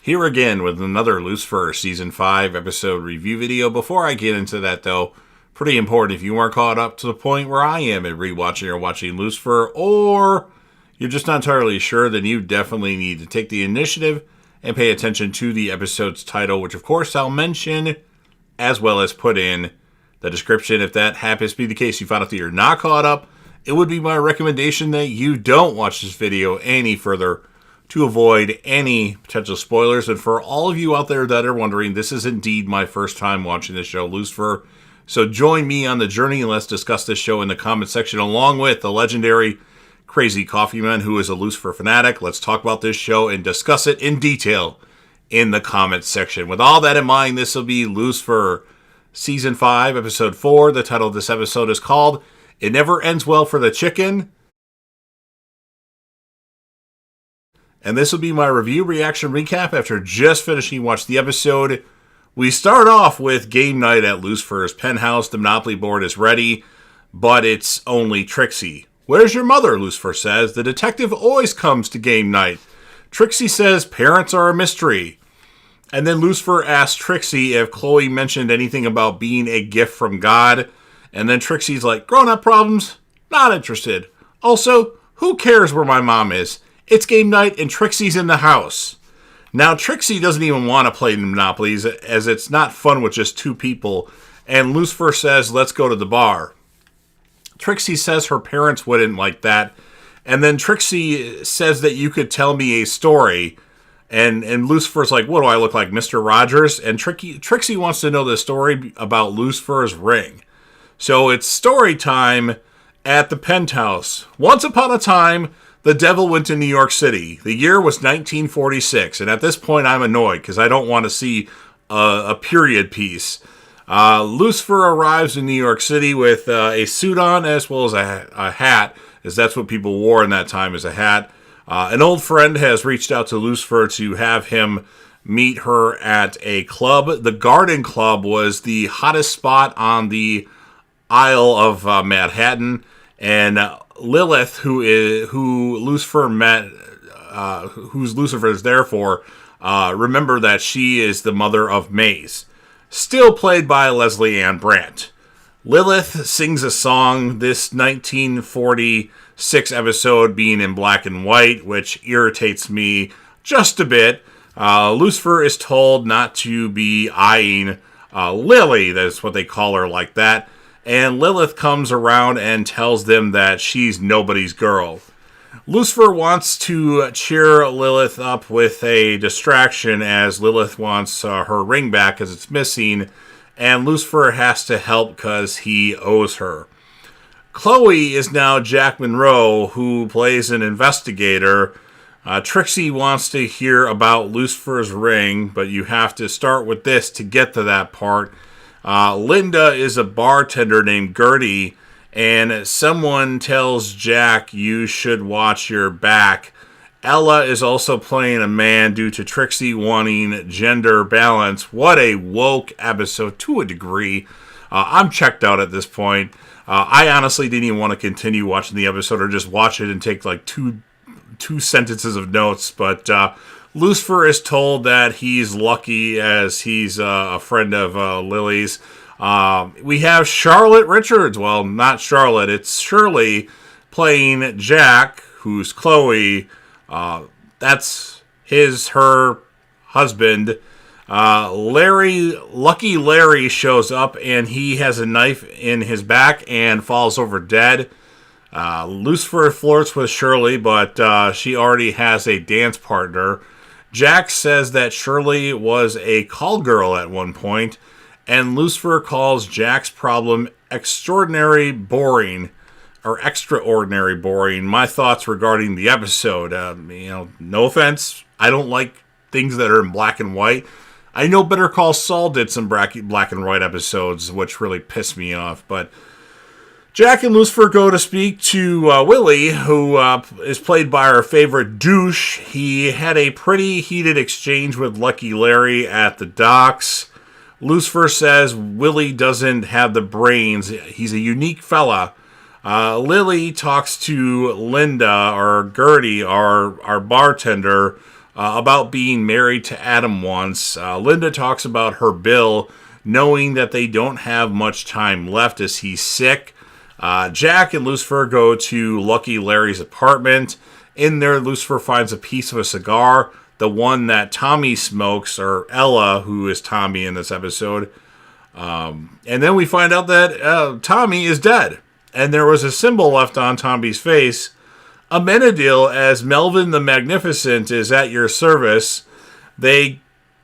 Here again with another Lucifer Season 5 episode review video. Before I get into that though, pretty important, if you weren't caught up to the point where I am at rewatching or watching Lucifer, or you're just not entirely sure, then you definitely need to take the initiative and pay attention to the episode's title, which of course I'll mention, as well as put in the description. If that happens to be the case, you found out that you're not caught up, it would be my recommendation that you don't watch this video any further to avoid any potential spoilers. And for all of you out there that are wondering, this is indeed my first time watching this show, Lucifer. So join me on the journey and let's discuss this show in the comment section along with the legendary Crazy Coffee Man, who is a Lucifer fanatic. Let's talk about this show and discuss it in detail in the comment section. With all that in mind, this will be Lucifer Season 5, Episode 4. The title of this episode is called It Never Ends Well for the Chicken. And this will be my review, reaction, recap after just finishing watching the episode. We start off with game night at Lucifer's penthouse. The Monopoly board is ready, but it's only Trixie. "Where's your mother?" Lucifer says. The detective always comes to game night. Trixie says parents are a mystery. And then Lucifer asks Trixie if Chloe mentioned anything about being a gift from God. And then Trixie's like, grown-up problems? Not interested. Also, who cares where my mom is? It's game night and Trixie's in the house. Now, Trixie doesn't even want to play Monopolies as it's not fun with just two people. And Lucifer says, let's go to the bar. Trixie says her parents wouldn't like that. And then Trixie says that you could tell me a story. And Lucifer's like, what do I look like, Mr. Rogers? And Trixie wants to know the story about Lucifer's ring. So it's story time at the penthouse. Once upon a time, the devil went to New York City. The year was 1946, and at this point I'm annoyed because I don't want to see a period piece. Lucifer arrives in New York City with a suit on as well as a hat, as that's what people wore in that time, as a hat. An old friend has reached out to Lucifer to have him meet her at a club. The Garden Club was the hottest spot on the Isle of Manhattan, and Lilith, who Lucifer met, who's Lucifer is there for, remember that she is the mother of Maze, still played by Leslie Ann Brandt. Lilith sings a song, this 1946 episode being in black and white, which irritates me just a bit. Lucifer is told not to be eyeing Lily, that's what they call her, like that. And Lilith comes around and tells them that she's nobody's girl. Lucifer wants to cheer Lilith up with a distraction as Lilith wants her ring back because it's missing. And Lucifer has to help because he owes her. Chloe is now Jack Monroe, who plays an investigator. Trixie wants to hear about Lucifer's ring, but you have to start with this to get to that part. Linda is a bartender named Gertie, and someone tells Jack you should watch your back. Ella is also playing a man due to Trixie wanting gender balance. What a woke episode to a degree. I'm checked out at this point. I honestly didn't even want to continue watching the episode or just watch it and take like two sentences of notes, but Lucifer is told that he's lucky as he's a friend of Lily's. We have Charlotte Richards. Well, not Charlotte. It's Shirley playing Jack, who's Chloe. That's her husband. Lucky Larry shows up, and he has a knife in his back and falls over dead. Lucifer flirts with Shirley, but she already has a dance partner. Jack says that Shirley was a call girl at one point, and Lucifer calls Jack's problem extraordinary boring, or extraordinary boring. My thoughts regarding the episode, no offense, I don't like things that are in black and white. I know Better Call Saul did some black and white episodes, which really pissed me off, but Jack and Lucifer go to speak to Willie, who is played by our favorite douche. He had a pretty heated exchange with Lucky Larry at the docks. Lucifer says Willie doesn't have the brains. He's a unique fella. Lily talks to Linda, or Gertie, our bartender, about being married to Adam once. Linda talks about her bill, knowing that they don't have much time left as he's sick. Jack and Lucifer go to Lucky Larry's apartment. In there, Lucifer finds a piece of a cigar, the one that Tommy smokes, or Ella, who is Tommy in this episode. And then we find out that Tommy is dead. And there was a symbol left on Tommy's face. Amenadiel, as Melvin the Magnificent is at your service. They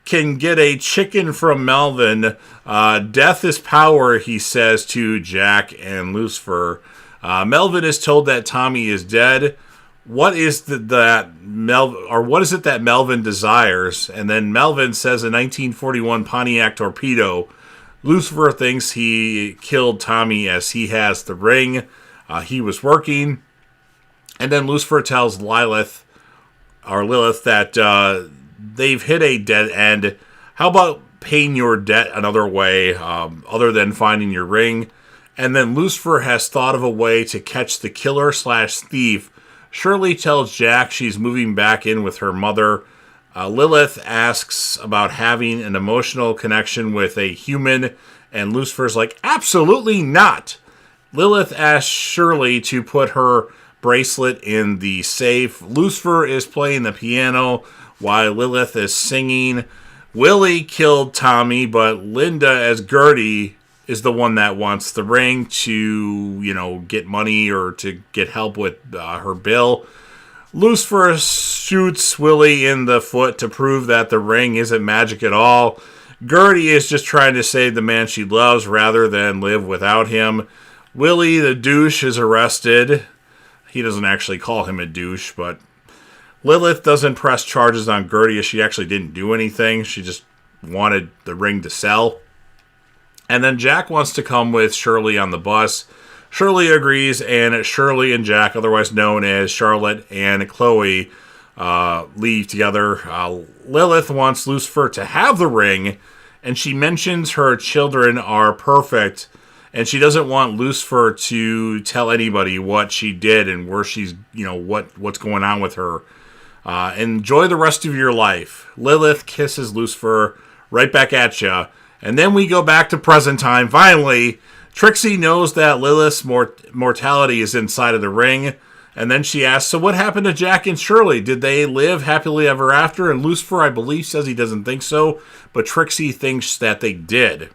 can get a chicken from Melvin. Death is power, he says to Jack and Lucifer. Melvin is told that Tommy is dead. What is it that Melvin desires? And then Melvin says a 1941 Pontiac torpedo. Lucifer thinks he killed Tommy as he has the ring. He was working. And then Lucifer tells Lilith that they've hit a dead end. How about paying your debt another way, other than finding your ring? And then Lucifer has thought of a way to catch the killer/thief. Shirley tells Jack she's moving back in with her mother. Lilith asks about having an emotional connection with a human, and Lucifer's like, absolutely not. Lilith asks Shirley to put her bracelet in the safe. Lucifer is playing the piano while Lilith is singing. Willie killed Tommy, but Linda as Gertie is the one that wants the ring to, get money or to get help with her bill. Lucifer shoots Willie in the foot to prove that the ring isn't magic at all. Gertie is just trying to save the man she loves rather than live without him. Willie the douche is arrested. He doesn't actually call him a douche, but Lilith doesn't press charges on Gertie as she actually didn't do anything. She just wanted the ring to sell. And then Jack wants to come with Shirley on the bus. Shirley agrees, and Shirley and Jack, otherwise known as Charlotte and Chloe, leave together. Lilith wants Lucifer to have the ring, and she mentions her children are perfect, and she doesn't want Lucifer to tell anybody what she did and where she's, what's going on with her. Enjoy the rest of your life. Lilith kisses Lucifer right back at ya. And then we go back to present time. Finally, Trixie knows that Lilith's mortality is inside of the ring. And then she asks, so what happened to Jack and Shirley? Did they live happily ever after? And Lucifer, I believe, says he doesn't think so. But Trixie thinks that they did.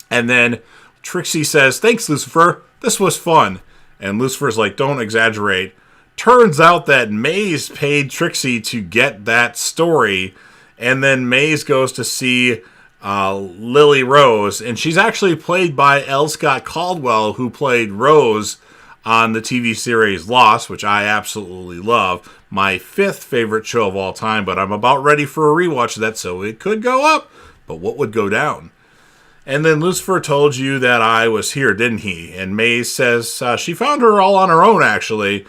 And then Trixie says, thanks, Lucifer. This was fun. And Lucifer's like, don't exaggerate. Turns out that Maze paid Trixie to get that story. And then Maze goes to see Lily Rose, and she's actually played by L. Scott Caldwell, who played Rose on the TV series Lost, which I absolutely love. My 5th favorite show of all time, but I'm about ready for a rewatch of that, so it could go up, but what would go down? And then Lucifer told you that I was here, didn't he? And Maze says she found her all on her own, actually.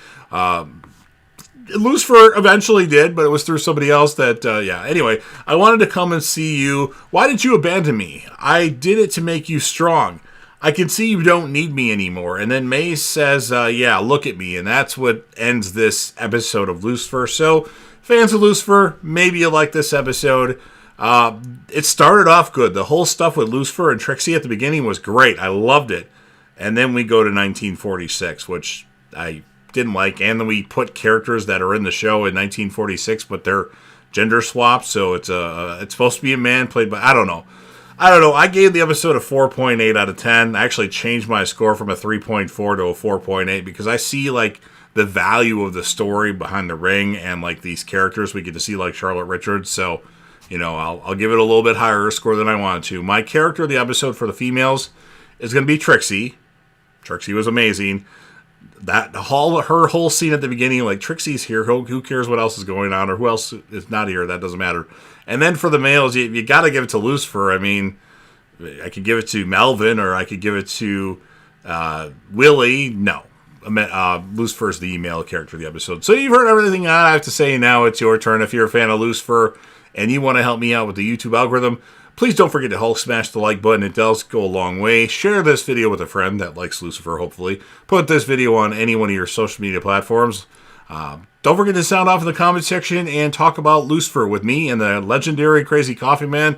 Lucifer eventually did, but it was through somebody else that, Anyway, I wanted to come and see you. Why did you abandon me? I did it to make you strong. I can see you don't need me anymore. And then Maze says, look at me. And that's what ends this episode of Lucifer. So, fans of Lucifer, maybe you like this episode. It started off good. The whole stuff with Lucifer and Trixie at the beginning was great. I loved it. And then we go to 1946, which I didn't like, and then we put characters that are in the show in 1946, but they're gender swapped, so it's supposed to be a man played by, I don't know. I gave the episode a 4.8 out of 10. I actually changed my score from a 3.4 to a 4.8 because I see like the value of the story behind the ring and like these characters we get to see, like Charlotte Richards. So, I'll give it a little bit higher score than I wanted to. My character of the episode for the females is going to be Trixie. Trixie was amazing. Her whole scene at the beginning, like Trixie's here, who cares what else is going on or who else is not here? That doesn't matter. And then for the males, you got to give it to Lucifer. I mean, I could give it to Melvin or I could give it to Willie. No, Lucifer's the male character of the episode. So you've heard everything I have to say. Now it's your turn. If you're a fan of Lucifer and you want to help me out with the YouTube algorithm, please don't forget to Hulk smash the like button. It does go a long way. Share this video with a friend that likes Lucifer, hopefully. Put this video on any one of your social media platforms. Don't forget to sound off in the comment section and talk about Lucifer with me and the legendary Crazy Coffee Man.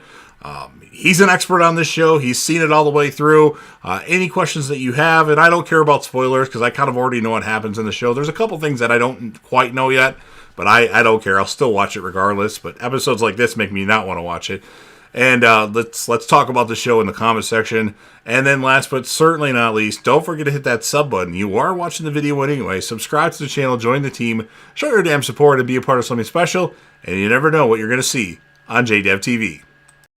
He's an expert on this show. He's seen it all the way through. Any questions that you have, and I don't care about spoilers because I kind of already know what happens in the show. There's a couple things that I don't quite know yet, but I don't care. I'll still watch it regardless. But episodes like this make me not want to watch it. And let's talk about the show in the comment section. And then last but certainly not least, don't forget to hit that sub button. You are watching the video anyway. Subscribe to the channel, join the team, show your damn support, and be a part of something special. And you never know what you're going to see on JDev TV.